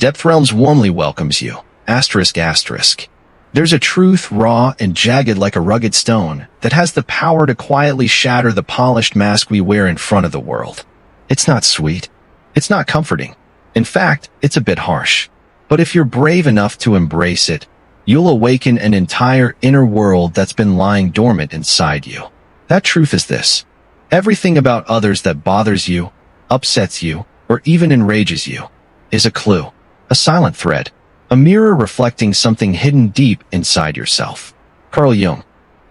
Depth Realms warmly welcomes you. Asterisk asterisk. There's a truth, raw and jagged like a rugged stone, that has the power to quietly shatter the polished mask we wear in front of the world. It's not sweet. It's not comforting. In fact, it's a bit harsh. But if you're brave enough to embrace it, you'll awaken an entire inner world that's been lying dormant inside you. That truth is this: everything about others that bothers you, upsets you, or even enrages you is a clue, a silent thread, a mirror reflecting something hidden deep inside yourself. Carl Jung,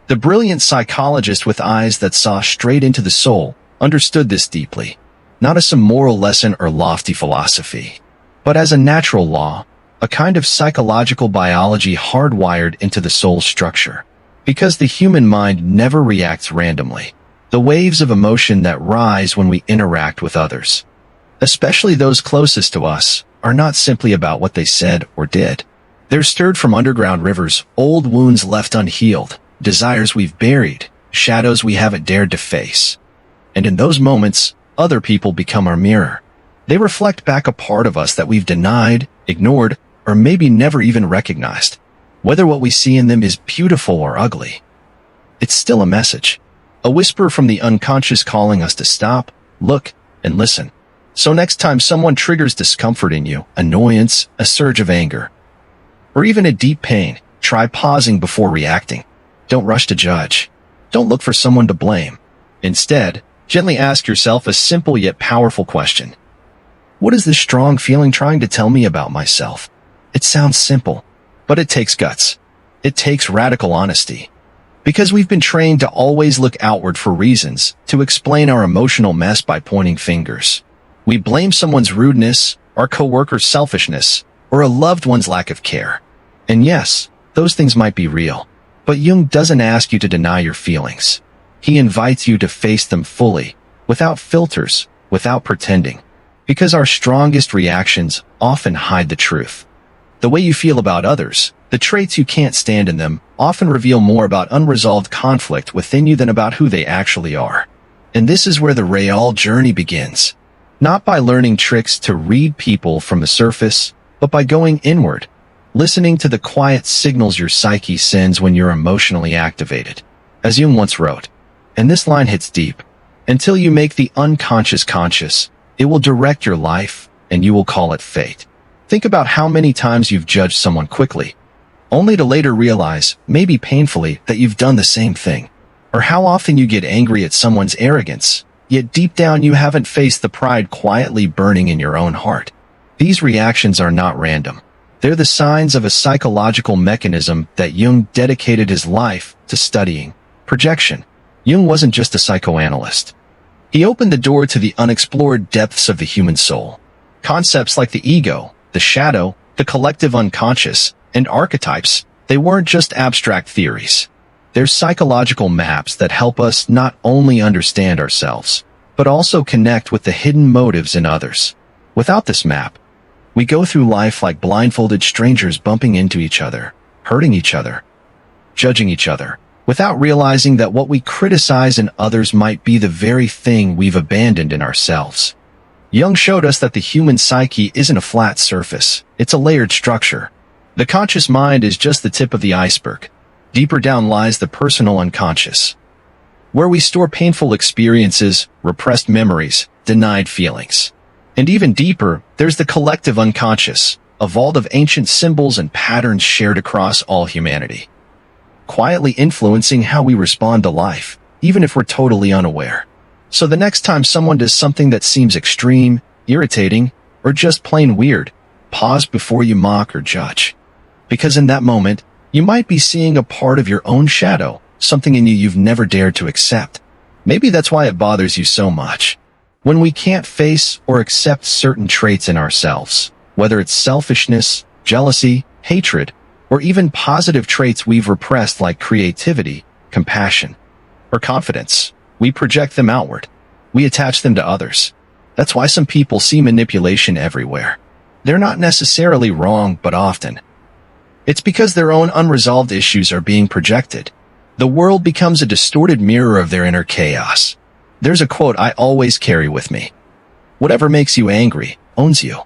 the brilliant psychologist with eyes that saw straight into the soul, understood this deeply, not as some moral lesson or lofty philosophy, but as a natural law, a kind of psychological biology hardwired into the soul's structure. Because the human mind never reacts randomly. The waves of emotion that rise when we interact with others, especially those closest to us, are not simply about what they said or did. They're stirred from underground rivers, old wounds left unhealed, desires we've buried, shadows we haven't dared to face. And in those moments, other people become our mirror. They reflect back a part of us that we've denied, ignored, or maybe never even recognized. Whether what we see in them is beautiful or ugly, it's still a message, a whisper from the unconscious calling us to stop, look, and listen. So next time someone triggers discomfort in you, annoyance, a surge of anger, or even a deep pain, try pausing before reacting. Don't rush to judge. Don't look for someone to blame. Instead, gently ask yourself a simple yet powerful question. What is this strong feeling trying to tell me about myself? It sounds simple, but it takes guts. It takes radical honesty. Because we've been trained to always look outward for reasons to explain our emotional mess by pointing fingers. We blame someone's rudeness, our coworker's selfishness, or a loved one's lack of care. And yes, those things might be real. But Jung doesn't ask you to deny your feelings. He invites you to face them fully, without filters, without pretending. Because our strongest reactions often hide the truth. The way you feel about others, the traits you can't stand in them, often reveal more about unresolved conflict within you than about who they actually are. And this is where the real journey begins. Not by learning tricks to read people from the surface, but by going inward, listening to the quiet signals your psyche sends when you're emotionally activated. As Jung once wrote, and this line hits deep, until you make the unconscious conscious, it will direct your life, and you will call it fate. Think about how many times you've judged someone quickly, only to later realize, maybe painfully, that you've done the same thing. Or how often you get angry at someone's arrogance, yet deep down you haven't faced the pride quietly burning in your own heart. These reactions are not random. They're the signs of a psychological mechanism that Jung dedicated his life to studying. Projection. Jung wasn't just a psychoanalyst. He opened the door to the unexplored depths of the human soul. Concepts like the ego, the shadow, the collective unconscious, and archetypes, they weren't just abstract theories. They're psychological maps that help us not only understand ourselves, but also connect with the hidden motives in others. Without this map, we go through life like blindfolded strangers bumping into each other, hurting each other, judging each other, without realizing that what we criticize in others might be the very thing we've abandoned in ourselves. Jung showed us that the human psyche isn't a flat surface, it's a layered structure. The conscious mind is just the tip of the iceberg. Deeper down lies the personal unconscious, where we store painful experiences, repressed memories, denied feelings. And even deeper, there's the collective unconscious, a vault of ancient symbols and patterns shared across all humanity, quietly influencing how we respond to life, even if we're totally unaware. So the next time someone does something that seems extreme, irritating, or just plain weird, pause before you mock or judge. Because in that moment, you might be seeing a part of your own shadow, something in you you've never dared to accept. Maybe that's why it bothers you so much. When we can't face or accept certain traits in ourselves, whether it's selfishness, jealousy, hatred, or even positive traits we've repressed like creativity, compassion, or confidence, we project them outward. We attach them to others. That's why some people see manipulation everywhere. They're not necessarily wrong, but often it's because their own unresolved issues are being projected. The world becomes a distorted mirror of their inner chaos. There's a quote I always carry with me. Whatever makes you angry owns you.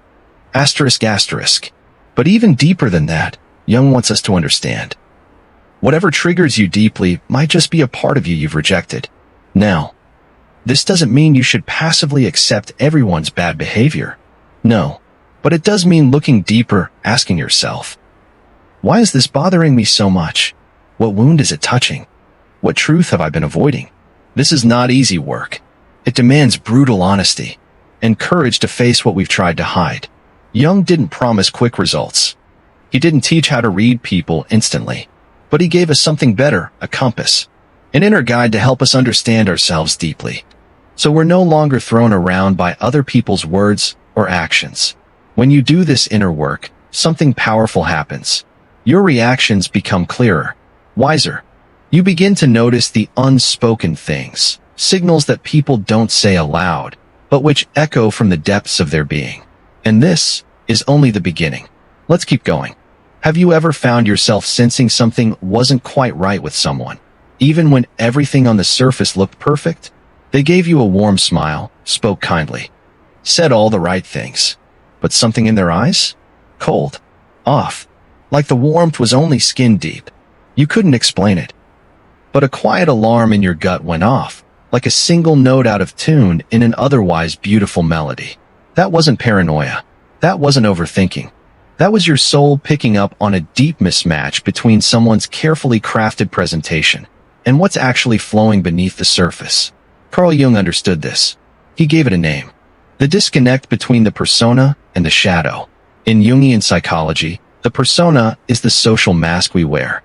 Asterisk asterisk. But even deeper than that, Jung wants us to understand. Whatever triggers you deeply might just be a part of you you've rejected. Now, this doesn't mean you should passively accept everyone's bad behavior. No, but it does mean looking deeper, asking yourself, why is this bothering me so much? What wound is it touching? What truth have I been avoiding? This is not easy work. It demands brutal honesty and courage to face what we've tried to hide. Jung didn't promise quick results. He didn't teach how to read people instantly, but he gave us something better, a compass, an inner guide to help us understand ourselves deeply. So we're no longer thrown around by other people's words or actions. When you do this inner work, something powerful happens. Your reactions become clearer, wiser. You begin to notice the unspoken things, signals that people don't say aloud, but which echo from the depths of their being. And this is only the beginning. Let's keep going. Have you ever found yourself sensing something wasn't quite right with someone? Even when everything on the surface looked perfect? They gave you a warm smile, spoke kindly, said all the right things. But something in their eyes? Cold. Off. Like the warmth was only skin deep. You couldn't explain it. But a quiet alarm in your gut went off, like a single note out of tune in an otherwise beautiful melody. That wasn't paranoia. That wasn't overthinking. That was your soul picking up on a deep mismatch between someone's carefully crafted presentation and what's actually flowing beneath the surface. Carl Jung understood this. He gave it a name. The disconnect between the persona and the shadow. In Jungian psychology, the persona is the social mask we wear.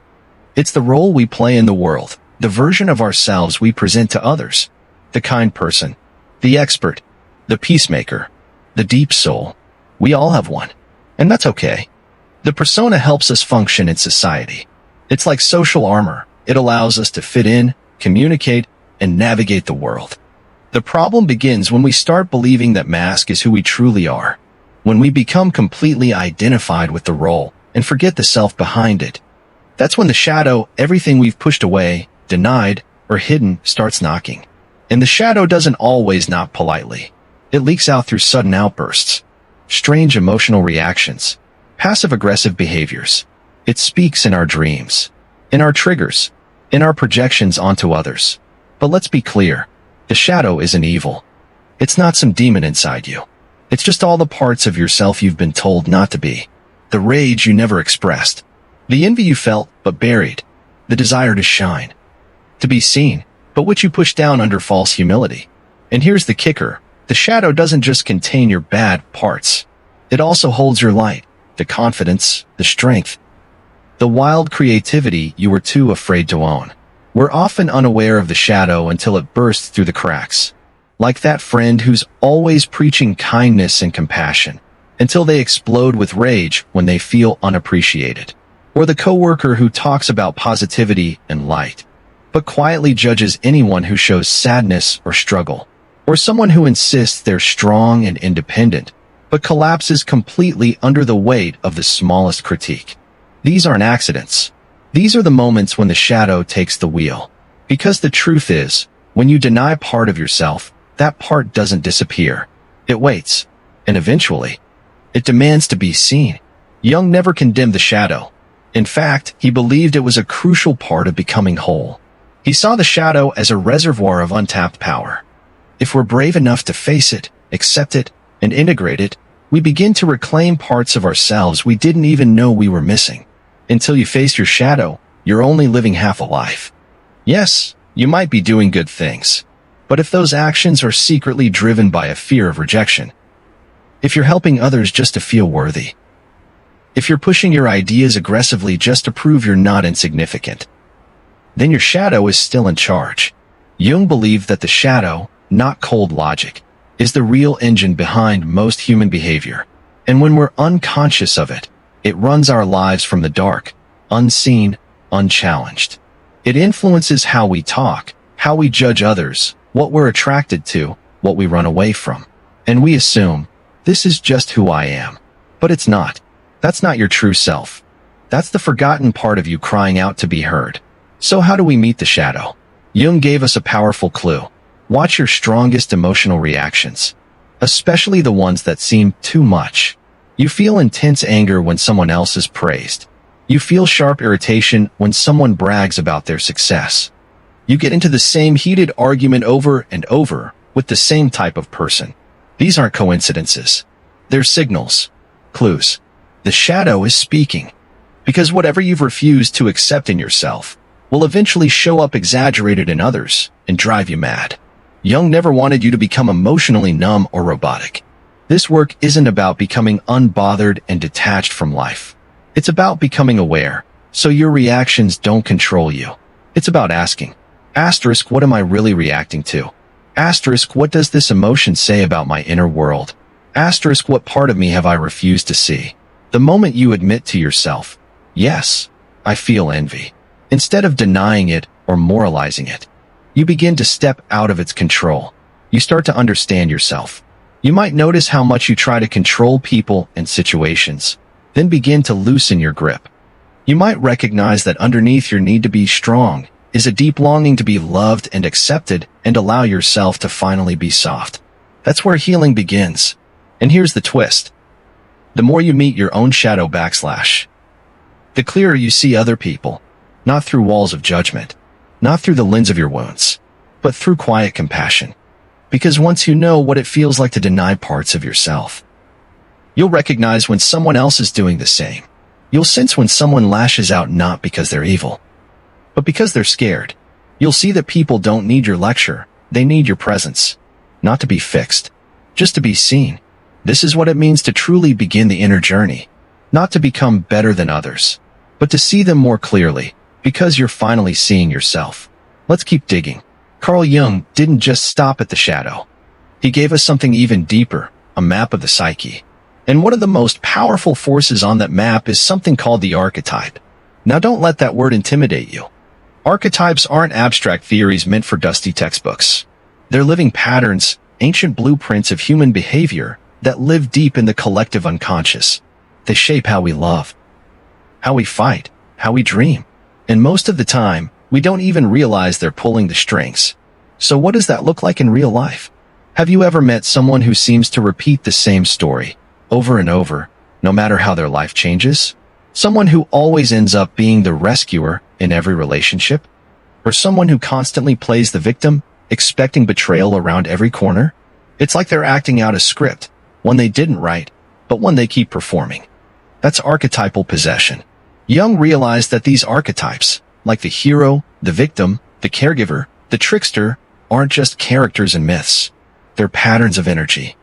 It's the role we play in the world, the version of ourselves we present to others. The kind person, the expert, the peacemaker, the deep soul. We all have one. And that's okay. The persona helps us function in society. It's like social armor. It allows us to fit in, communicate, and navigate the world. The problem begins when we start believing that mask is who we truly are. When we become completely identified with the role and forget the self behind it. That's when the shadow, everything we've pushed away, denied, or hidden, starts knocking. And the shadow doesn't always knock politely. It leaks out through sudden outbursts, strange emotional reactions, passive-aggressive behaviors. It speaks in our dreams, in our triggers, in our projections onto others. But let's be clear, the shadow isn't evil. It's not some demon inside you. It's just all the parts of yourself you've been told not to be. The rage you never expressed. The envy you felt but buried. The desire to shine. To be seen, but which you push down under false humility. And here's the kicker. The shadow doesn't just contain your bad parts. It also holds your light, the confidence, the strength, the wild creativity you were too afraid to own. We're often unaware of the shadow until it bursts through the cracks. Like that friend who's always preaching kindness and compassion, until they explode with rage when they feel unappreciated. Or the coworker who talks about positivity and light, but quietly judges anyone who shows sadness or struggle. Or someone who insists they're strong and independent, but collapses completely under the weight of the smallest critique. These aren't accidents. These are the moments when the shadow takes the wheel. Because the truth is, when you deny part of yourself, that part doesn't disappear. It waits. And eventually, it demands to be seen. Jung never condemned the shadow. In fact, he believed it was a crucial part of becoming whole. He saw the shadow as a reservoir of untapped power. If we're brave enough to face it, accept it, and integrate it, we begin to reclaim parts of ourselves we didn't even know we were missing. Until you face your shadow, you're only living half a life. Yes, you might be doing good things. But if those actions are secretly driven by a fear of rejection, if you're helping others just to feel worthy, if you're pushing your ideas aggressively just to prove you're not insignificant, then your shadow is still in charge. Jung believed that the shadow, not cold logic, is the real engine behind most human behavior. And when we're unconscious of it, it runs our lives from the dark, unseen, unchallenged. It influences how we talk, how we judge others, what we're attracted to, what we run away from. And we assume, this is just who I am. But it's not. That's not your true self. That's the forgotten part of you crying out to be heard. So how do we meet the shadow? Jung gave us a powerful clue. Watch your strongest emotional reactions, especially the ones that seem too much. You feel intense anger when someone else is praised. You feel sharp irritation when someone brags about their success. You get into the same heated argument over and over with the same type of person. These aren't coincidences. They're signals, clues. The shadow is speaking. Because whatever you've refused to accept in yourself will eventually show up exaggerated in others and drive you mad. Jung never wanted you to become emotionally numb or robotic. This work isn't about becoming unbothered and detached from life. It's about becoming aware, so your reactions don't control you. It's about asking, *, what am I really reacting to? *, what does this emotion say about my inner world? *, what part of me have I refused to see? The moment you admit to yourself, yes, I feel envy, instead of denying it or moralizing it, you begin to step out of its control. You start to understand yourself. You might notice how much you try to control people and situations, then begin to loosen your grip. You might recognize that underneath your need to be strong is a deep longing to be loved and accepted and allow yourself to finally be soft. That's where healing begins. And here's the twist. The more you meet your own shadow /, the clearer you see other people, not through walls of judgment, not through the lens of your wounds, but through quiet compassion. Because once you know what it feels like to deny parts of yourself, you'll recognize when someone else is doing the same. You'll sense when someone lashes out not because they're evil, but because they're scared. You'll see that people don't need your lecture, they need your presence. Not to be fixed, just to be seen. This is what it means to truly begin the inner journey. Not to become better than others, but to see them more clearly, because you're finally seeing yourself. Let's keep digging. Carl Jung didn't just stop at the shadow. He gave us something even deeper, a map of the psyche. And one of the most powerful forces on that map is something called the archetype. Now don't let that word intimidate you. Archetypes aren't abstract theories meant for dusty textbooks. They're living patterns, ancient blueprints of human behavior that live deep in the collective unconscious. They shape how we love, how we fight, how we dream. And most of the time, we don't even realize they're pulling the strings. So what does that look like in real life? Have you ever met someone who seems to repeat the same story over and over, no matter how their life changes? Someone who always ends up being the rescuer in every relationship? Or someone who constantly plays the victim, expecting betrayal around every corner? It's like they're acting out a script, one they didn't write, but one they keep performing. That's archetypal possession. Jung realized that these archetypes, like the hero, the victim, the caregiver, the trickster, aren't just characters and myths. They're patterns of energy.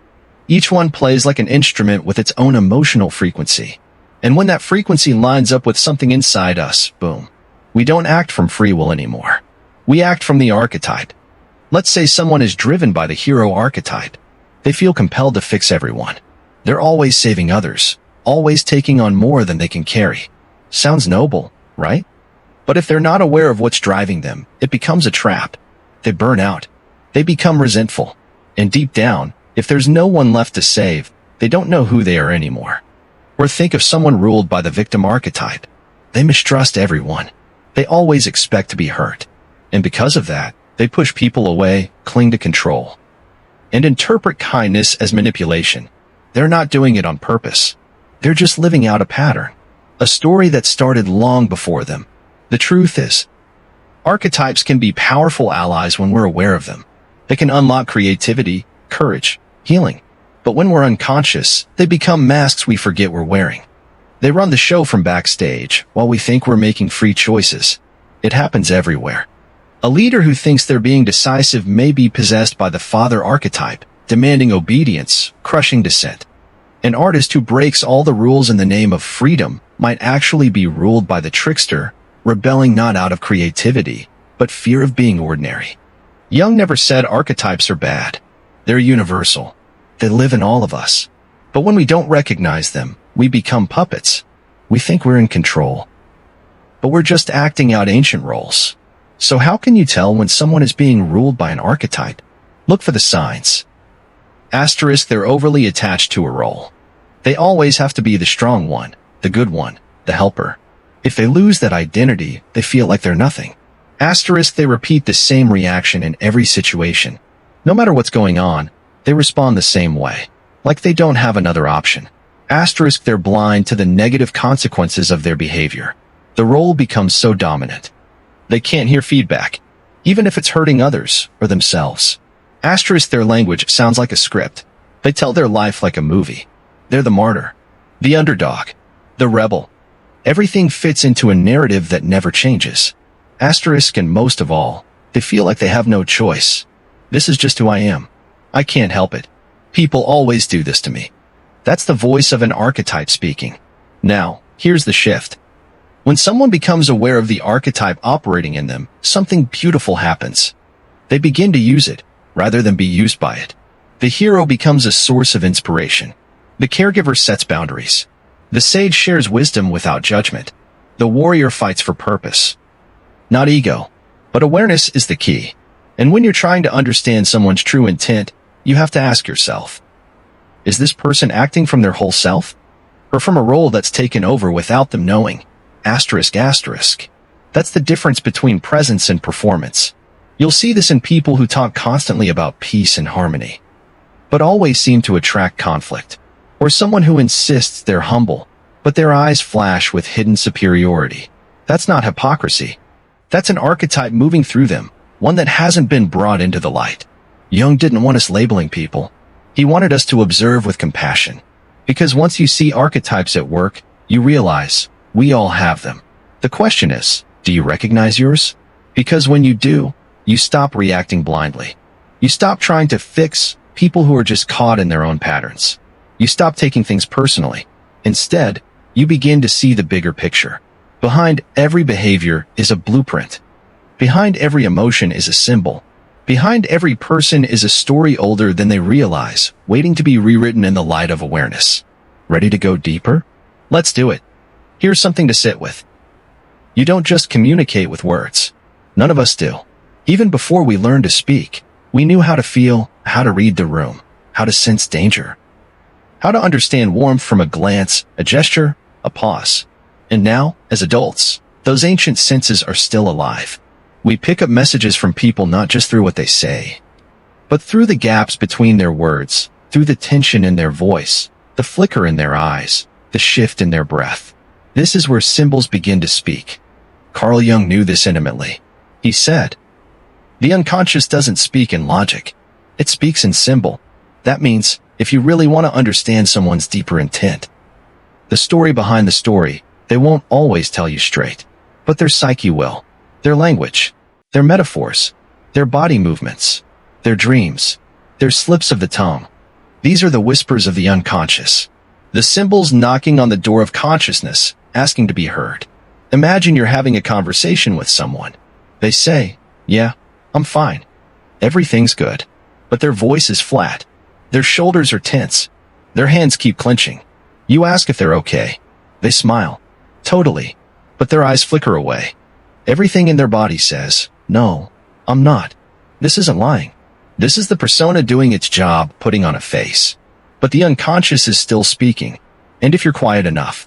Each one plays like an instrument with its own emotional frequency. And when that frequency lines up with something inside us, boom, we don't act from free will anymore. We act from the archetype. Let's say someone is driven by the hero archetype. They feel compelled to fix everyone. They're always saving others, always taking on more than they can carry. Sounds noble, right? But if they're not aware of what's driving them, it becomes a trap. They burn out. They become resentful. And deep down, if there's no one left to save, they don't know who they are anymore. Or think of someone ruled by the victim archetype. They mistrust everyone. They always expect to be hurt. And because of that, they push people away, cling to control, and interpret kindness as manipulation. They're not doing it on purpose. They're just living out a pattern, a story that started long before them. The truth is, archetypes can be powerful allies when we're aware of them. They can unlock creativity, courage, healing. But when we're unconscious, they become masks we forget we're wearing. They run the show from backstage while we think we're making free choices. It happens everywhere. A leader who thinks they're being decisive may be possessed by the father archetype, demanding obedience, crushing dissent. An artist who breaks all the rules in the name of freedom might actually be ruled by the trickster, rebelling not out of creativity, but fear of being ordinary. Jung never said archetypes are bad. They're universal. They live in all of us. But when we don't recognize them, we become puppets. We think we're in control. But we're just acting out ancient roles. So how can you tell when someone is being ruled by an archetype? Look for the signs. *, they're overly attached to a role. They always have to be the strong one, the good one, the helper. If they lose that identity, they feel like they're nothing. *, they repeat the same reaction in every situation. No matter what's going on, they respond the same way, like they don't have another option. Asterisk, they're blind to the negative consequences of their behavior. The role becomes so dominant. They can't hear feedback, even if it's hurting others or themselves. Asterisk, their language sounds like a script. They tell their life like a movie. They're the martyr, the underdog, the rebel. Everything fits into a narrative that never changes. Asterisk, and most of all, they feel like they have no choice. This is just who I am. I can't help it. People always do this to me. That's the voice of an archetype speaking. Now, here's the shift. When someone becomes aware of the archetype operating in them, something beautiful happens. They begin to use it, rather than be used by it. The hero becomes a source of inspiration. The caregiver sets boundaries. The sage shares wisdom without judgment. The warrior fights for purpose. Not ego, but awareness is the key. And when you're trying to understand someone's true intent, you have to ask yourself, is this person acting from their whole self? Or from a role that's taken over without them knowing? Asterisk, asterisk. That's the difference between presence and performance. You'll see this in people who talk constantly about peace and harmony, but always seem to attract conflict. Or someone who insists they're humble, but their eyes flash with hidden superiority. That's not hypocrisy. That's an archetype moving through them, one that hasn't been brought into the light. Jung didn't want us labeling people. He wanted us to observe with compassion. Because once you see archetypes at work, you realize we all have them. The question is, do you recognize yours? Because when you do, you stop reacting blindly. You stop trying to fix people who are just caught in their own patterns. You stop taking things personally. Instead, you begin to see the bigger picture. Behind every behavior is a blueprint. Behind every emotion is a symbol. Behind every person is a story older than they realize, waiting to be rewritten in the light of awareness. Ready to go deeper? Let's do it. Here's something to sit with. You don't just communicate with words. None of us do. Even before we learned to speak, we knew how to feel, how to read the room, how to sense danger, how to understand warmth from a glance, a gesture, a pause. And now, as adults, those ancient senses are still alive. We pick up messages from people not just through what they say, but through the gaps between their words, through the tension in their voice, the flicker in their eyes, the shift in their breath. This is where symbols begin to speak. Carl Jung knew this intimately. He said, "The unconscious doesn't speak in logic. It speaks in symbol." That means, if you really want to understand someone's deeper intent, the story behind the story, they won't always tell you straight, but their psyche will. Their language, their metaphors, their body movements, their dreams, their slips of the tongue. These are the whispers of the unconscious. The symbols knocking on the door of consciousness, asking to be heard. Imagine you're having a conversation with someone. They say, "Yeah, I'm fine. Everything's good." But their voice is flat. Their shoulders are tense. Their hands keep clenching. You ask if they're okay. They smile. Totally. But their eyes flicker away. Everything in their body says, "No, I'm not. This isn't lying." This is the persona doing its job, putting on a face. But the unconscious is still speaking. And if you're quiet enough,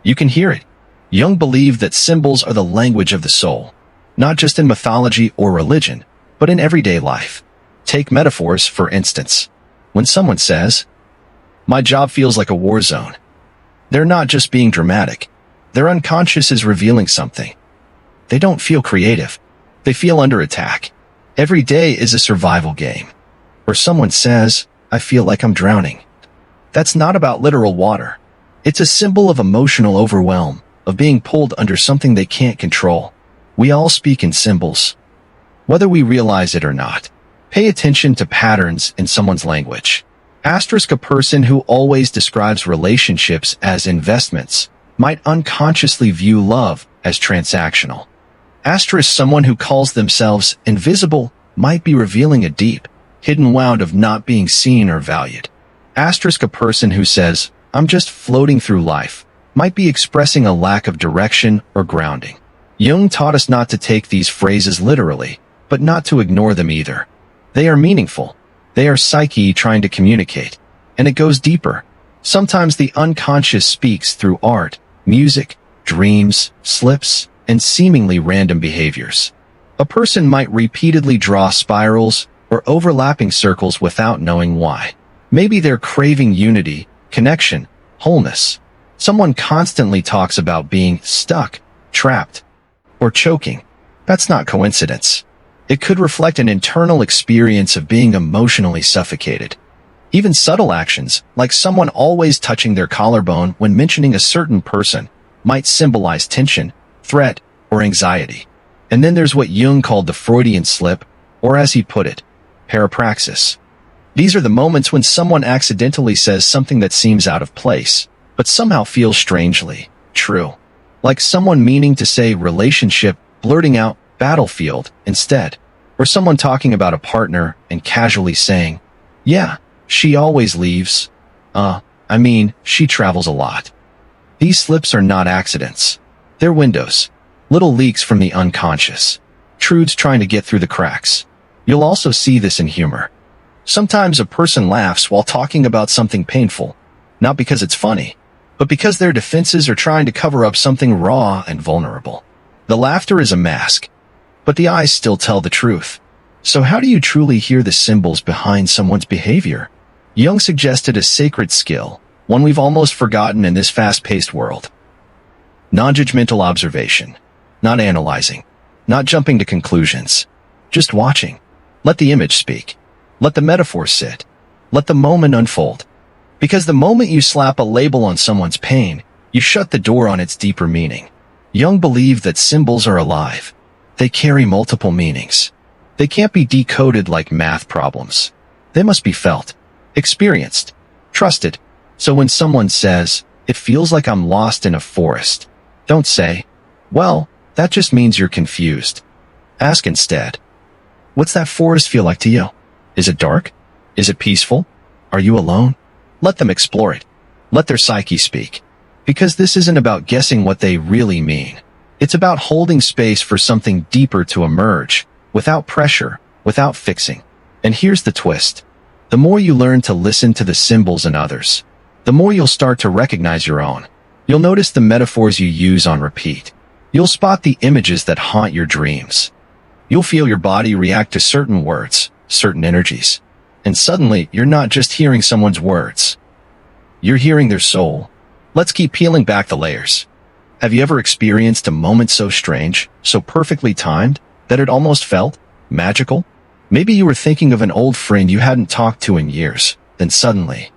you can hear it. Jung believed that symbols are the language of the soul, not just in mythology or religion, but in everyday life. Take metaphors, for instance. When someone says, "My job feels like a war zone," they're not just being dramatic. Their unconscious is revealing something. They don't feel creative. They feel under attack. Every day is a survival game. Or someone says, "I feel like I'm drowning." That's not about literal water. It's a symbol of emotional overwhelm, of being pulled under something they can't control. We all speak in symbols, whether we realize it or not. Pay attention to patterns in someone's language. Asterisk, a person who always describes relationships as investments might unconsciously view love as transactional. Asterisk, someone who calls themselves invisible might be revealing a deep, hidden wound of not being seen or valued. Asterisk, a person who says, "I'm just floating through life," might be expressing a lack of direction or grounding. Jung taught us not to take these phrases literally, but not to ignore them either. They are meaningful. They are psyche trying to communicate. And it goes deeper. Sometimes the unconscious speaks through art, music, dreams, slips, and seemingly random behaviors. A person might repeatedly draw spirals or overlapping circles without knowing why. Maybe they're craving unity, connection, wholeness. Someone constantly talks about being stuck, trapped, or choking. That's not coincidence. It could reflect an internal experience of being emotionally suffocated. Even subtle actions, like someone always touching their collarbone when mentioning a certain person, might symbolize tension, threat, or anxiety. And then there's what Jung called the Freudian slip, or as he put it, parapraxis. These are the moments when someone accidentally says something that seems out of place, but somehow feels strangely true. Like someone meaning to say relationship, blurting out battlefield instead. Or someone talking about a partner and casually saying, yeah, she always leaves. She travels a lot. These slips are not accidents. They're windows. Little leaks from the unconscious. Truths trying to get through the cracks. You'll also see this in humor. Sometimes a person laughs while talking about something painful, not because it's funny, but because their defenses are trying to cover up something raw and vulnerable. The laughter is a mask, but the eyes still tell the truth. So how do you truly hear the symbols behind someone's behavior? Jung suggested a sacred skill, one we've almost forgotten in this fast-paced world. Non-judgmental observation. Not analyzing. Not jumping to conclusions. Just watching. Let the image speak. Let the metaphor sit. Let the moment unfold. Because the moment you slap a label on someone's pain, you shut the door on its deeper meaning. Jung believed that symbols are alive. They carry multiple meanings. They can't be decoded like math problems. They must be felt, experienced, trusted. So when someone says, "It feels like I'm lost in a forest," don't say, "Well, that just means you're confused." Ask instead, "What's that forest feel like to you? Is it dark? Is it peaceful? Are you alone?" Let them explore it. Let their psyche speak. Because this isn't about guessing what they really mean. It's about holding space for something deeper to emerge, without pressure, without fixing. And here's the twist. The more you learn to listen to the symbols in others, the more you'll start to recognize your own. You'll notice the metaphors you use on repeat. You'll spot the images that haunt your dreams. You'll feel your body react to certain words, certain energies. And suddenly, you're not just hearing someone's words. You're hearing their soul. Let's keep peeling back the layers. Have you ever experienced a moment so strange, so perfectly timed, that it almost felt magical? Maybe you were thinking of an old friend you hadn't talked to in years, then suddenly,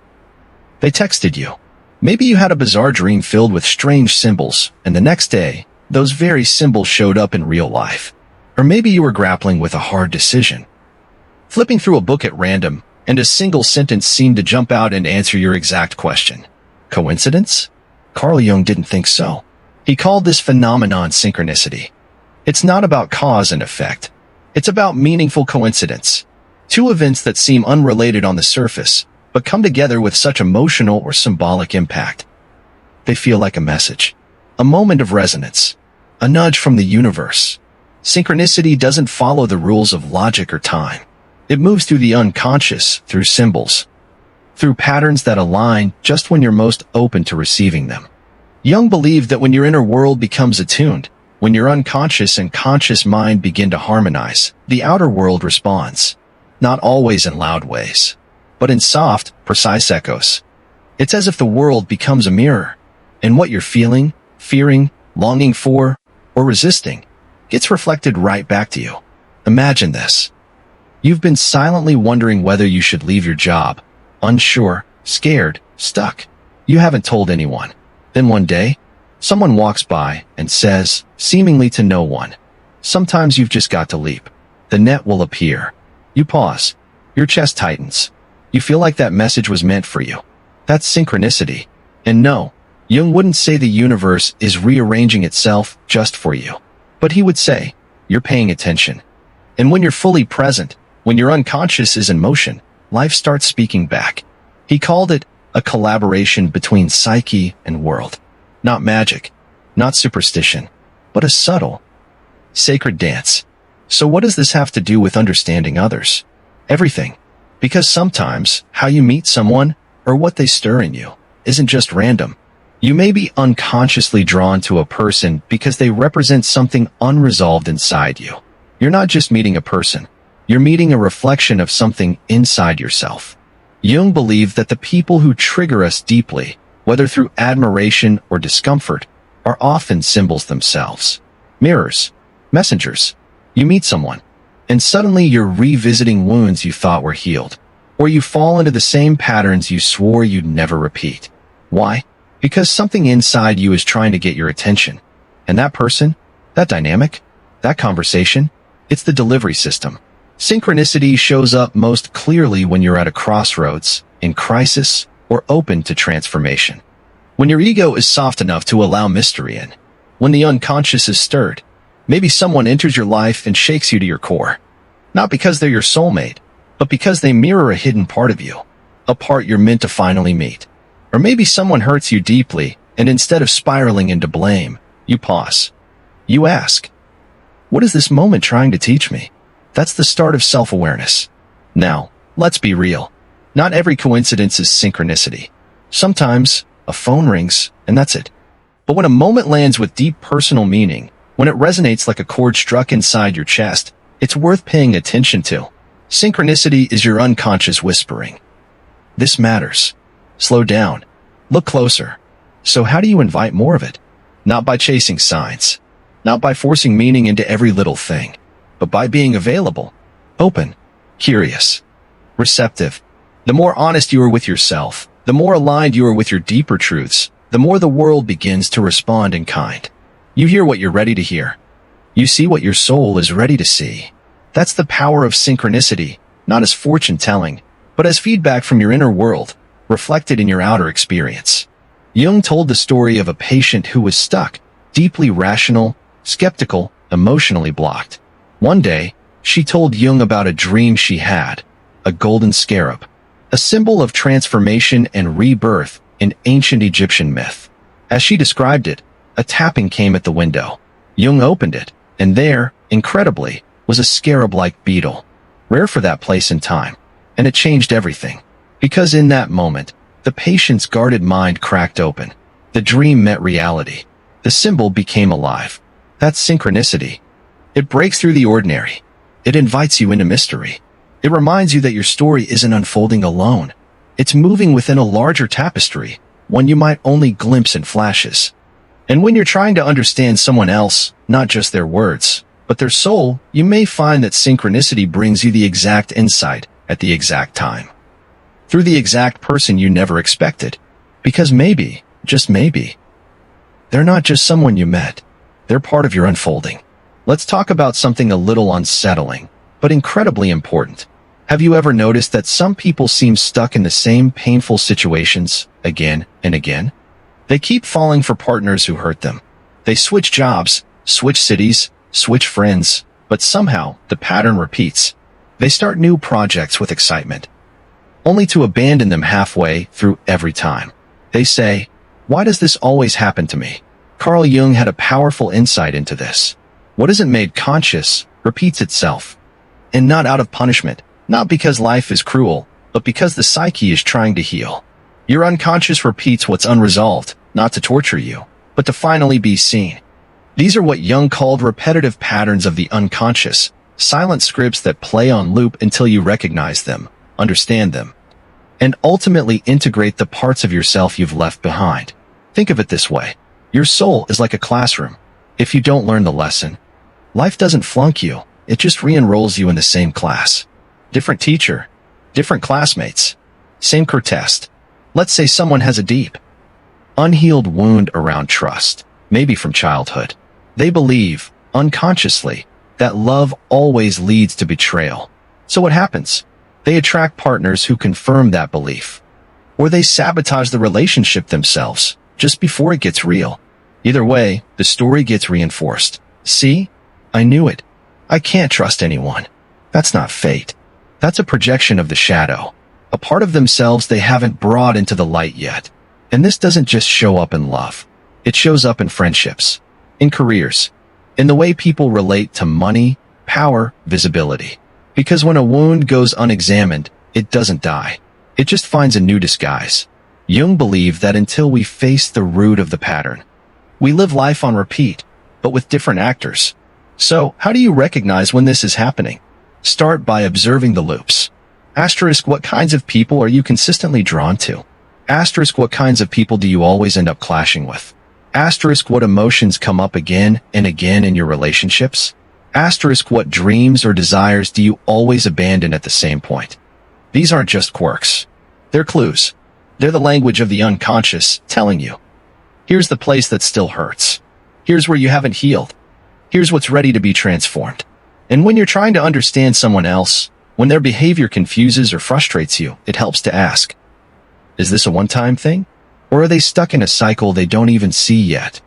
they texted you. Maybe you had a bizarre dream filled with strange symbols, and the next day, those very symbols showed up in real life. Or maybe you were grappling with a hard decision. Flipping through a book at random, and a single sentence seemed to jump out and answer your exact question. Coincidence? Carl Jung didn't think so. He called this phenomenon synchronicity. It's not about cause and effect. It's about meaningful coincidence. Two events that seem unrelated on the surface, but come together with such emotional or symbolic impact. They feel like a message. A moment of resonance. A nudge from the universe. Synchronicity doesn't follow the rules of logic or time. It moves through the unconscious, through symbols, through patterns that align just when you're most open to receiving them. Jung believed that when your inner world becomes attuned, when your unconscious and conscious mind begin to harmonize, the outer world responds. Not always in loud ways, but in soft, precise echoes. It's as if the world becomes a mirror, and what you're feeling, fearing, longing for, or resisting gets reflected right back to you. Imagine this. You've been silently wondering whether you should leave your job, unsure, scared, stuck. You haven't told anyone. Then one day, someone walks by and says, seemingly to no one, "Sometimes you've just got to leap. The net will appear." You pause. Your chest tightens. You feel like that message was meant for you. That's synchronicity. And no, Jung wouldn't say the universe is rearranging itself just for you. But he would say, you're paying attention. And when you're fully present, when your unconscious is in motion, life starts speaking back. He called it a collaboration between psyche and world. Not magic, not superstition, but a subtle, sacred dance. So what does this have to do with understanding others? Everything. Because sometimes, how you meet someone, or what they stir in you, isn't just random. You may be unconsciously drawn to a person because they represent something unresolved inside you. You're not just meeting a person. You're meeting a reflection of something inside yourself. Jung believed that the people who trigger us deeply whether through admiration or discomfort, are often symbols themselves. Mirrors, messengers. You meet someone, and suddenly you're revisiting wounds you thought were healed, or you fall into the same patterns you swore you'd never repeat. Why? Because something inside you is trying to get your attention. And that person, that dynamic, that conversation, it's the delivery system. Synchronicity shows up most clearly when you're at a crossroads, in crisis, or open to transformation. When your ego is soft enough to allow mystery in. When the unconscious is stirred. Maybe someone enters your life and shakes you to your core. Not because they're your soulmate, but because they mirror a hidden part of you. A part you're meant to finally meet. Or maybe someone hurts you deeply, and instead of spiraling into blame, you pause. You ask, what is this moment trying to teach me? That's the start of self-awareness. Now, let's be real. Not every coincidence is synchronicity. Sometimes, a phone rings, and that's it. But when a moment lands with deep personal meaning, when it resonates like a chord struck inside your chest, it's worth paying attention to. Synchronicity is your unconscious whispering. This matters. Slow down. Look closer. So how do you invite more of it? Not by chasing signs. Not by forcing meaning into every little thing. But by being available, open, curious, receptive. The more honest you are with yourself, the more aligned you are with your deeper truths, the more the world begins to respond in kind. You hear what you're ready to hear. You see what your soul is ready to see. That's the power of synchronicity, not as fortune-telling, but as feedback from your inner world, reflected in your outer experience. Jung told the story of a patient who was stuck, deeply rational, skeptical, emotionally blocked. One day, she told Jung about a dream she had, a golden scarab, a symbol of transformation and rebirth in ancient Egyptian myth. As she described it, a tapping came at the window. Jung opened it, and there, incredibly, was a scarab-like beetle, rare for that place and time. And it changed everything. Because in that moment, the patient's guarded mind cracked open. The dream met reality. The symbol became alive. That's synchronicity. It breaks through the ordinary. It invites you into mystery. It reminds you that your story isn't unfolding alone. It's moving within a larger tapestry, one you might only glimpse in flashes. And when you're trying to understand someone else, not just their words, but their soul, you may find that synchronicity brings you the exact insight at the exact time. Through the exact person you never expected. Because maybe, just maybe, they're not just someone you met. They're part of your unfolding. Let's talk about something a little unsettling, but incredibly important. Have you ever noticed that some people seem stuck in the same painful situations again and again? They keep falling for partners who hurt them. They switch jobs, switch cities, switch friends, but somehow the pattern repeats. They start new projects with excitement, only to abandon them halfway through every time. They say, why does this always happen to me? Carl Jung had a powerful insight into this. What isn't made conscious repeats itself. And not out of punishment, not because life is cruel, but because the psyche is trying to heal. Your unconscious repeats what's unresolved, not to torture you, but to finally be seen. These are what Jung called repetitive patterns of the unconscious, silent scripts that play on loop until you recognize them, understand them, and ultimately integrate the parts of yourself you've left behind. Think of it this way. Your soul is like a classroom. If you don't learn the lesson, life doesn't flunk you, it just re-enrolls you in the same class. Different teacher, different classmates, same test. Let's say someone has a deep, unhealed wound around trust, maybe from childhood. They believe, unconsciously, that love always leads to betrayal. So what happens? They attract partners who confirm that belief. Or they sabotage the relationship themselves, just before it gets real. Either way, the story gets reinforced. See? I knew it. I can't trust anyone. That's not fate. That's a projection of the shadow. A part of themselves they haven't brought into the light yet. And this doesn't just show up in love. It shows up in friendships, in careers, in the way people relate to money, power, visibility. Because when a wound goes unexamined, it doesn't die. It just finds a new disguise. Jung believed that until we face the root of the pattern, we live life on repeat, but with different actors. So, how do you recognize when this is happening? Start by observing the loops. Asterisk, what kinds of people are you consistently drawn to? Asterisk, what kinds of people do you always end up clashing with? Asterisk, what emotions come up again and again in your relationships? Asterisk, what dreams or desires do you always abandon at the same point? These aren't just quirks. They're clues. They're the language of the unconscious telling you, here's the place that still hurts. Here's where you haven't healed. Here's what's ready to be transformed. And when you're trying to understand someone else, when their behavior confuses or frustrates you, it helps to ask, is this a one-time thing? Or are they stuck in a cycle they don't even see yet?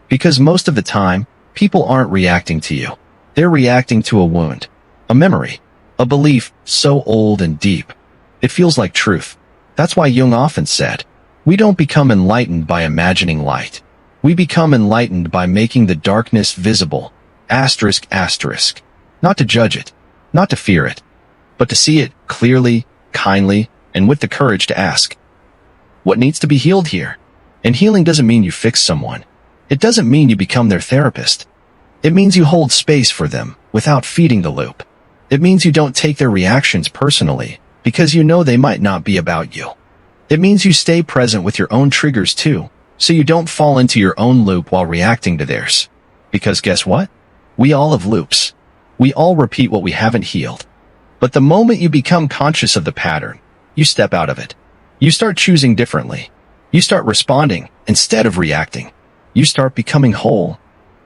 Because most of the time, people aren't reacting to you. They're reacting to a wound, a memory, a belief so old and deep. It feels like truth. That's why Jung often said, we don't become enlightened by imagining light. We become enlightened by making the darkness visible. Asterisk, asterisk. Not to judge it, not to fear it, but to see it clearly, kindly, and with the courage to ask, what needs to be healed here? And healing doesn't mean you fix someone. It doesn't mean you become their therapist. It means you hold space for them without feeding the loop. It means you don't take their reactions personally because you know they might not be about you. It means you stay present with your own triggers too, so you don't fall into your own loop while reacting to theirs. Because guess what? We all have loops. We all repeat what we haven't healed. But the moment you become conscious of the pattern, you step out of it. You start choosing differently. You start responding instead of reacting. You start becoming whole.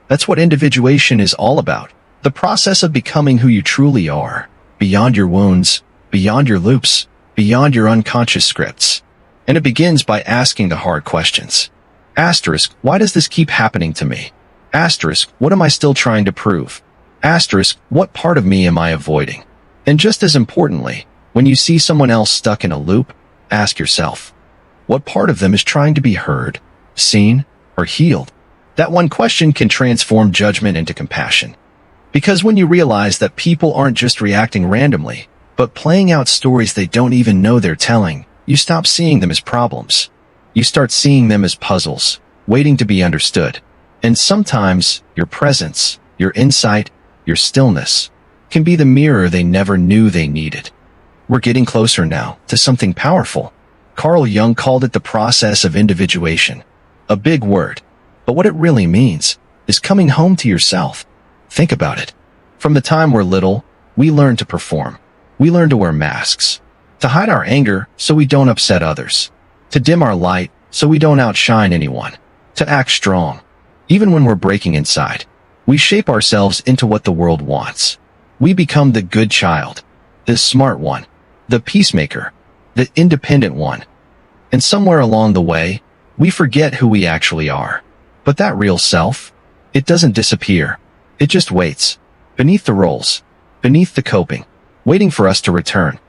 That's what individuation is all about. The process of becoming who you truly are, beyond your wounds, beyond your loops, beyond your unconscious scripts. And it begins by asking the hard questions. Asterisk, why does this keep happening to me? Asterisk, what am I still trying to prove? Asterisk, what part of me am I avoiding? And just as importantly, when you see someone else stuck in a loop, ask yourself, what part of them is trying to be heard, seen, or healed? That one question can transform judgment into compassion. Because when you realize that people aren't just reacting randomly, but playing out stories they don't even know they're telling, you stop seeing them as problems. You start seeing them as puzzles, waiting to be understood. And sometimes your presence, your insight, your stillness can be the mirror they never knew they needed. We're getting closer now to something powerful. Carl Jung called it the process of individuation. A big word, but what it really means is coming home to yourself. Think about it. From the time we're little, we learn to perform. We learn to wear masks, to hide our anger so we don't upset others, to dim our light so we don't outshine anyone, to act strong. Even when we're breaking inside, we shape ourselves into what the world wants. We become the good child, the smart one, the peacemaker, the independent one. And somewhere along the way, we forget who we actually are. But that real self, it doesn't disappear. It just waits, beneath the roles, beneath the coping, waiting for us to return.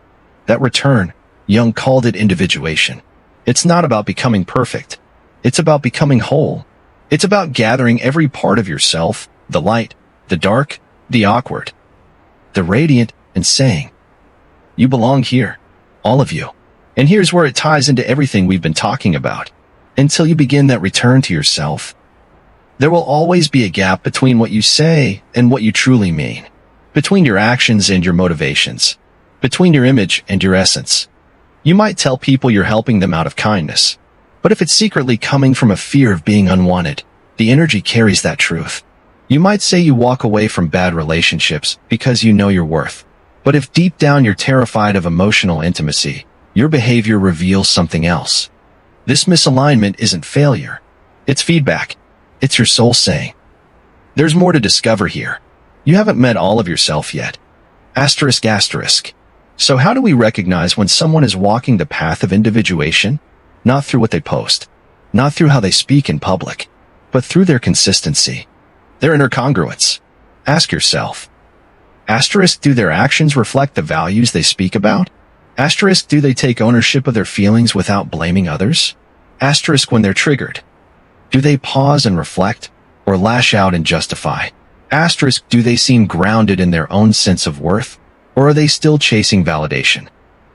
That return, Jung called it individuation. It's not about becoming perfect. It's about becoming whole. It's about gathering every part of yourself, the light, the dark, the awkward, the radiant, and saying, you belong here, all of you. And here's where it ties into everything we've been talking about. Until you begin that return to yourself, there will always be a gap between what you say and what you truly mean, between your actions and your motivations, between your image and your essence. You might tell people you're helping them out of kindness, but if it's secretly coming from a fear of being unwanted, the energy carries that truth. You might say you walk away from bad relationships because you know your worth, but if deep down you're terrified of emotional intimacy, your behavior reveals something else. This misalignment isn't failure. It's feedback. It's your soul saying, there's more to discover here. You haven't met all of yourself yet. Asterisk, asterisk. So how do we recognize when someone is walking the path of individuation? Not through what they post, not through how they speak in public, but through their consistency, their inner congruence. Ask yourself, asterisk, do their actions reflect the values they speak about? Asterisk, do they take ownership of their feelings without blaming others? Asterisk, when they're triggered, do they pause and reflect, or lash out and justify? Asterisk, do they seem grounded in their own sense of worth, or are they still chasing validation?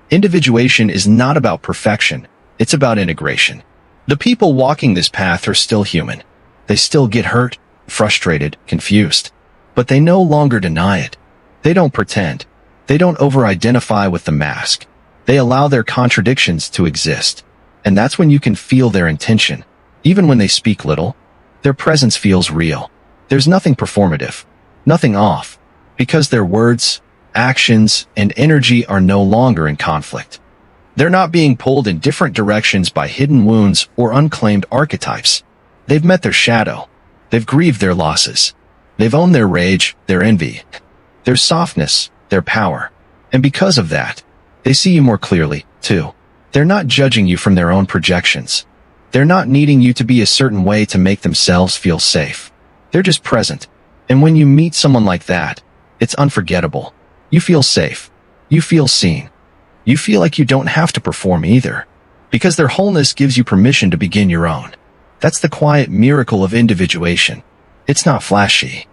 Individuation is not about perfection, it's about integration. The people walking this path are still human. They still get hurt, frustrated, confused, but they no longer deny it. They don't pretend. They don't over-identify with the mask. They allow their contradictions to exist. And that's when you can feel their intention. Even when they speak little, their presence feels real. There's nothing performative, nothing off, because their words, actions, and energy are no longer in conflict. They're not being pulled in different directions by hidden wounds or unclaimed archetypes. They've met their shadow. They've grieved their losses. They've owned their rage, their envy, their softness, their power. And because of that, they see you more clearly, too. They're not judging you from their own projections. They're not needing you to be a certain way to make themselves feel safe. They're just present. And when you meet someone like that, it's unforgettable. You feel safe. You feel seen. You feel like you don't have to perform either, because their wholeness gives you permission to begin your own. That's the quiet miracle of individuation. It's not flashy.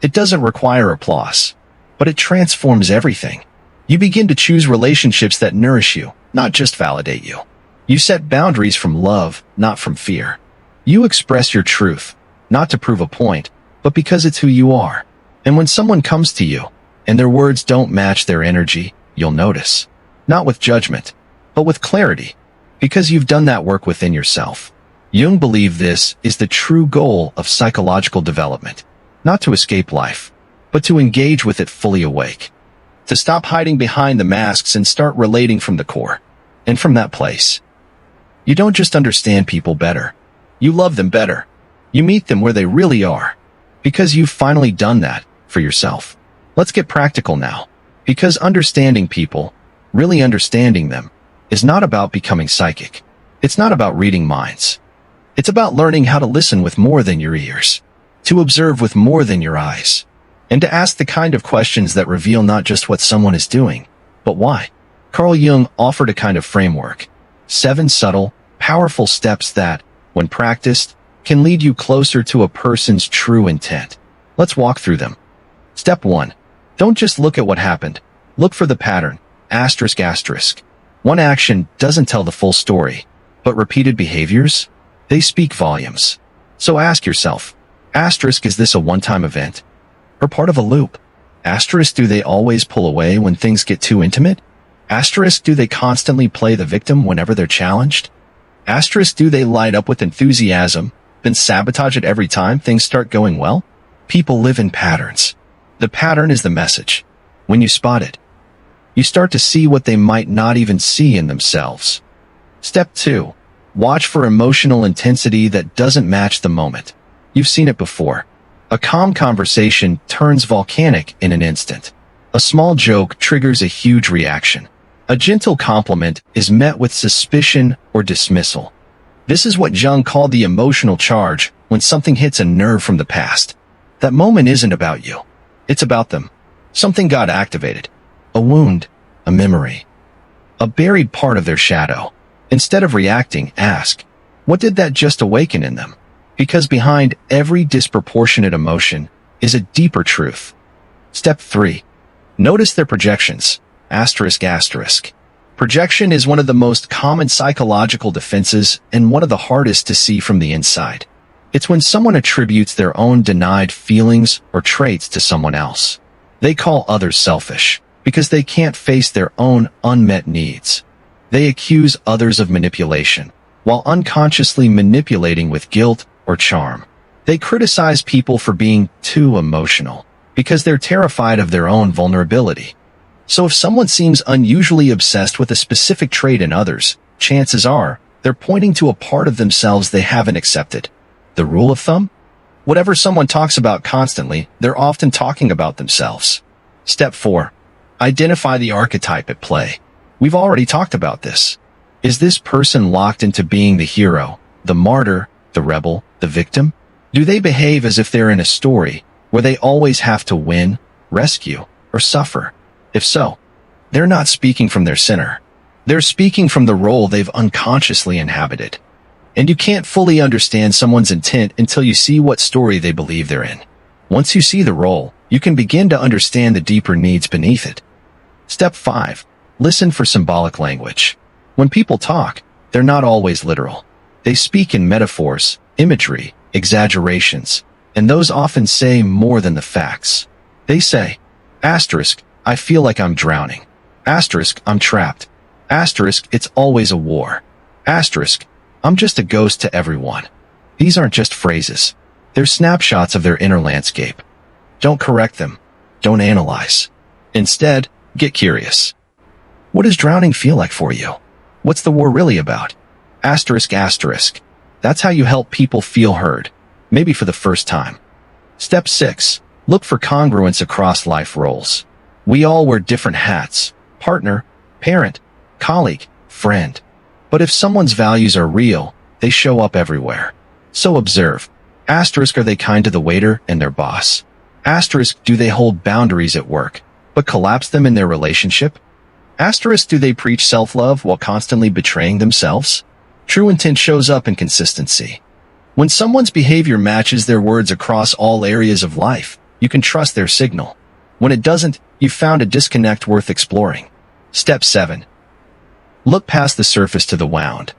It doesn't require applause, but it transforms everything. You begin to choose relationships that nourish you, not just validate you. You set boundaries from love, not from fear. You express your truth, not to prove a point, but because it's who you are. And when someone comes to you, and their words don't match their energy, you'll notice. Not with judgment, but with clarity, because you've done that work within yourself. Jung believed this is the true goal of psychological development, not to escape life, but to engage with it fully awake, to stop hiding behind the masks and start relating from the core. And from that place, you don't just understand people better, you love them better. You meet them where they really are, because you've finally done that for yourself. Let's get practical now, because understanding people, really understanding them, is not about becoming psychic. It's not about reading minds. It's about learning how to listen with more than your ears, to observe with more than your eyes, and to ask the kind of questions that reveal not just what someone is doing, but why. Carl Jung offered a kind of framework, 7 subtle, powerful steps that, when practiced, can lead you closer to a person's true intent. Let's walk through them. Step 1. Don't just look at what happened. Look for the pattern. ***. One action doesn't tell the full story, but repeated behaviors, they speak volumes. So ask yourself, ***, is this a one-time event? Or part of a loop? ***, do they always pull away when things get too intimate? ***, do they constantly play the victim whenever they're challenged? ***, do they light up with enthusiasm, then sabotage it every time things start going well? People live in patterns. The pattern is the message. When you spot it, you start to see what they might not even see in themselves. Step 2. Watch for emotional intensity that doesn't match the moment. You've seen it before. A calm conversation turns volcanic in an instant. A small joke triggers a huge reaction. A gentle compliment is met with suspicion or dismissal. This is what Jung called the emotional charge when something hits a nerve from the past. That moment isn't about you. It's about them. Something got activated. A wound, a memory, a buried part of their shadow. Instead of reacting, ask, what did that just awaken in them? Because behind every disproportionate emotion is a deeper truth. Step 3. Notice their projections. ***. Projection is one of the most common psychological defenses and one of the hardest to see from the inside. It's when someone attributes their own denied feelings or traits to someone else. They call others selfish because they can't face their own unmet needs. They accuse others of manipulation, while unconsciously manipulating with guilt or charm. They criticize people for being too emotional, because they're terrified of their own vulnerability. So if someone seems unusually obsessed with a specific trait in others, chances are they're pointing to a part of themselves they haven't accepted. The rule of thumb? Whatever someone talks about constantly, they're often talking about themselves. Step 4. Identify the archetype at play. We've already talked about this. Is this person locked into being the hero, the martyr, the rebel, the victim? Do they behave as if they're in a story where they always have to win, rescue, or suffer? If so, they're not speaking from their center. They're speaking from the role they've unconsciously inhabited. And you can't fully understand someone's intent until you see what story they believe they're in. Once you see the role, you can begin to understand the deeper needs beneath it. Step 5. Listen for symbolic language. When people talk, they're not always literal. They speak in metaphors, imagery, exaggerations, and those often say more than the facts. They say, ***, I feel like I'm drowning. ***, I'm trapped. ***, it's always a war. Asterisk, I'm just a ghost to everyone. These aren't just phrases. They're snapshots of their inner landscape. Don't correct them. Don't analyze. Instead, get curious. What does drowning feel like for you? What's the war really about? Asterisk, asterisk. That's how you help people feel heard, maybe for the first time. Step 6. Look for congruence across life roles. We all wear different hats: partner, parent, colleague, friend. But if someone's values are real, they show up everywhere. So observe. Asterisk, are they kind to the waiter and their boss? Asterisk, do they hold boundaries at work, but collapse them in their relationship? Asterisk, do they preach self-love while constantly betraying themselves? True intent shows up in consistency. When someone's behavior matches their words across all areas of life, you can trust their signal. When it doesn't, you've found a disconnect worth exploring. Step 7. Look past the surface to the wound.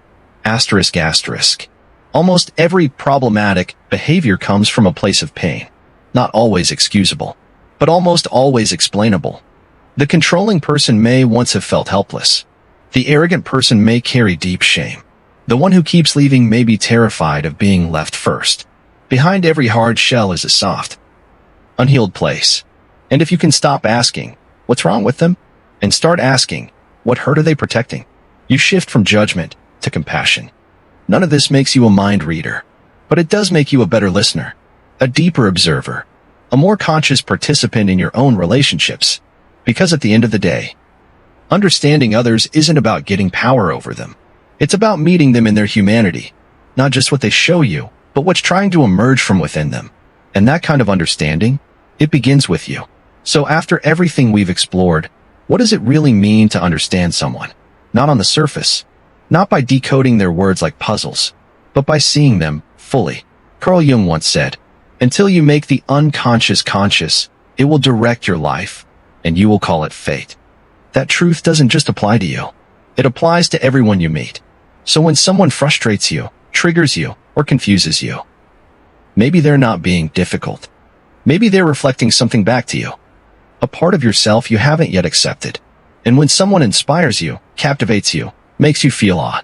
Asterisk, asterisk. Almost every problematic behavior comes from a place of pain. Not always excusable, but almost always explainable. The controlling person may once have felt helpless. The arrogant person may carry deep shame. The one who keeps leaving may be terrified of being left first. Behind every hard shell is a soft, unhealed place. And if you can stop asking, what's wrong with them? And start asking, what hurt are they protecting? You shift from judgment to compassion. None of this makes you a mind reader, but it does make you a better listener, a deeper observer, a more conscious participant in your own relationships. Because at the end of the day, understanding others isn't about getting power over them. It's about meeting them in their humanity, not just what they show you, but what's trying to emerge from within them. And that kind of understanding, it begins with you. So after everything we've explored, what does it really mean to understand someone? Not on the surface, not by decoding their words like puzzles, but by seeing them fully. Carl Jung once said, "Until you make the unconscious conscious, it will direct your life, and you will call it fate." That truth doesn't just apply to you. It applies to everyone you meet. So when someone frustrates you, triggers you, or confuses you, maybe they're not being difficult. Maybe they're reflecting something back to you, a part of yourself you haven't yet accepted. And when someone inspires you, captivates you, makes you feel awe,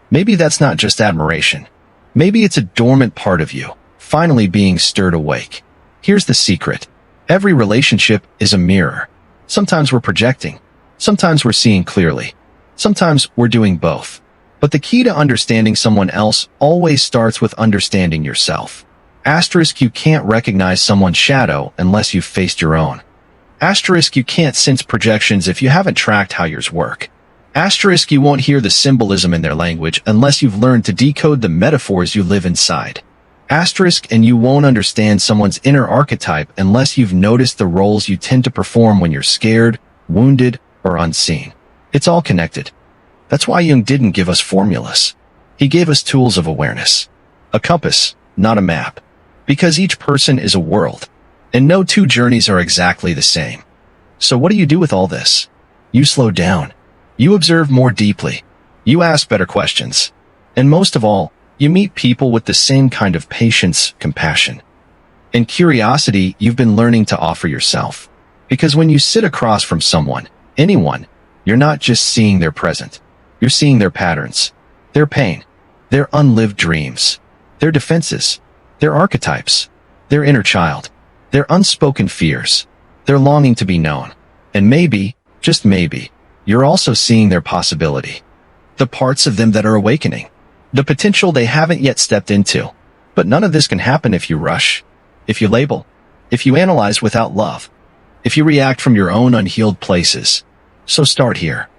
maybe that's not just admiration. Maybe it's a dormant part of you, finally being stirred awake. Here's the secret. Every relationship is a mirror. Sometimes we're projecting. Sometimes we're seeing clearly. Sometimes we're doing both. But the key to understanding someone else always starts with understanding yourself. Asterisk, you can't recognize someone's shadow unless you've faced your own. Asterisk, you can't sense projections if you haven't tracked how yours work. Asterisk, you won't hear the symbolism in their language unless you've learned to decode the metaphors you live inside. Asterisk, and you won't understand someone's inner archetype unless you've noticed the roles you tend to perform when you're scared, wounded, or unseen. It's all connected. That's why Jung didn't give us formulas. He gave us tools of awareness. A compass, not a map. Because each person is a world, and no two journeys are exactly the same. So what do you do with all this? You slow down. You observe more deeply. You ask better questions. And most of all, you meet people with the same kind of patience, compassion, and curiosity you've been learning to offer yourself. Because when you sit across from someone, anyone, you're not just seeing their present. You're seeing their patterns, their pain, their unlived dreams, their defenses, their archetypes, their inner child, their unspoken fears, their longing to be known. And maybe, just maybe, you're also seeing their possibility. The parts of them that are awakening. The potential they haven't yet stepped into. But none of this can happen if you rush, if you label, if you analyze without love, if you react from your own unhealed places. So start here.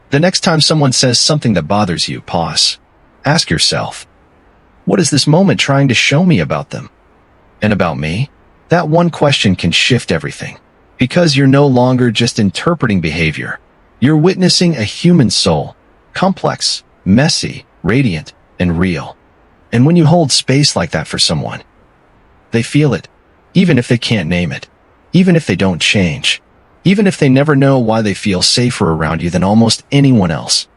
The next time someone says something that bothers you, pause. Ask yourself, what is this moment trying to show me about them? And about me? That one question can shift everything. Because you're no longer just interpreting behavior. You're witnessing a human soul. Complex, messy, radiant, and real. And when you hold space like that for someone, they feel it. Even if they can't name it. Even if they don't change. Even if they never know why they feel safer around you than almost anyone else.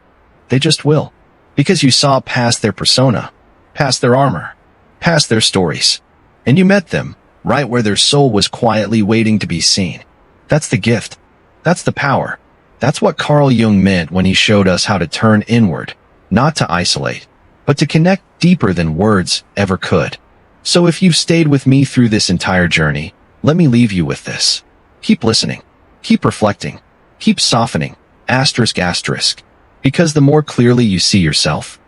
They just will. Because you saw past their persona, past their armor, past their stories. And you met them, right where their soul was quietly waiting to be seen. That's the gift. That's the power. That's what Carl Jung meant when he showed us how to turn inward, not to isolate, but to connect deeper than words ever could. So if you've stayed with me through this entire journey, let me leave you with this. Keep listening. Keep reflecting. Keep softening. Asterisk asterisk. Because the more clearly you see yourself,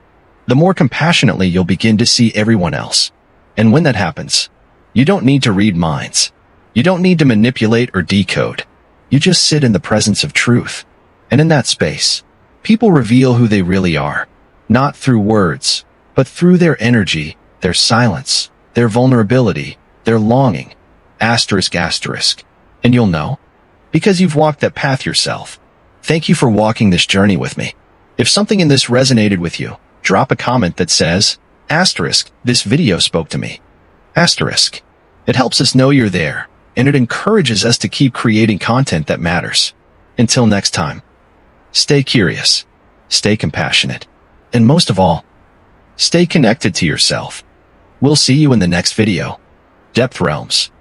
the more compassionately you'll begin to see everyone else. And when that happens, you don't need to read minds. You don't need to manipulate or decode. You just sit in the presence of truth. And in that space, people reveal who they really are. Not through words, but through their energy, their silence, their vulnerability, their longing. Asterisk asterisk. And you'll know. Because you've walked that path yourself. Thank you for walking this journey with me. If something in this resonated with you, drop a comment that says, asterisk, this video spoke to me. Asterisk. It helps us know you're there, and it encourages us to keep creating content that matters. Until next time, stay curious, stay compassionate, and most of all, stay connected to yourself. We'll see you in the next video. Depth Realms.